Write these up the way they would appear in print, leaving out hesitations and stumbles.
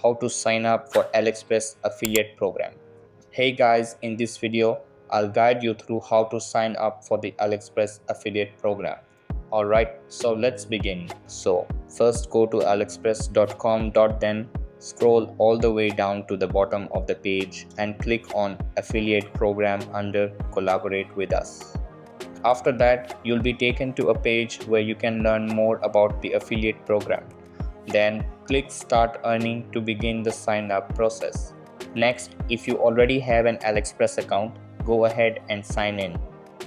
how to sign up for Aliexpress affiliate program. Hey guys, in this video, I'll guide you through how to sign up for the Aliexpress affiliate program. Alright, so let's begin. So first go to aliexpress.com. Then scroll all the way down to the bottom of the page and click on affiliate program under collaborate with us. After that, you'll be taken to a page where you can learn more about the affiliate program. Then click Start Earning to begin the sign up process. Next, if you already have an Aliexpress account, go ahead and sign in.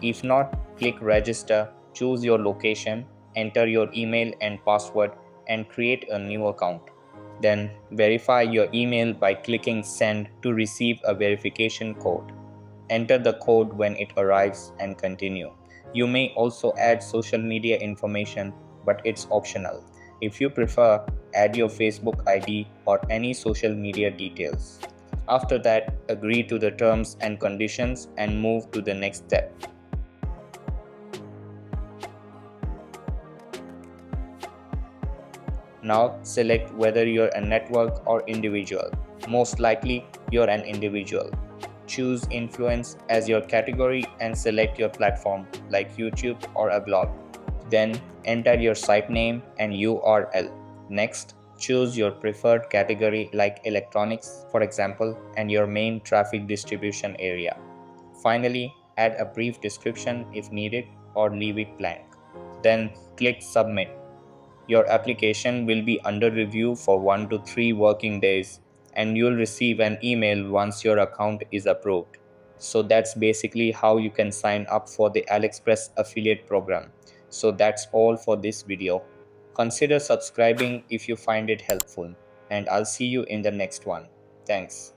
If not, click Register, choose your location, enter your email and password, and create a new account. Then verify your email by clicking Send to receive a verification code. Enter the code when it arrives and continue. You may also add social media information, but it's optional. If you prefer, add your Facebook ID or any social media details. After that, agree to the terms and conditions and move to the next step. Now select whether you're a network or individual. Most likely, you're an individual. Choose Influence as your category and select your platform like YouTube or a blog. Then enter your site name and URL. Next, choose your preferred category like electronics, for example, and your main traffic distribution area. Finally, add a brief description if needed or leave it blank. Then click Submit. Your application will be under review for 1 to 3 working days and you'll receive an email once your account is approved. So that's basically how you can sign up for the Aliexpress affiliate program. So that's all for this video. Consider subscribing if you find it helpful, and I'll see you in the next one. Thanks.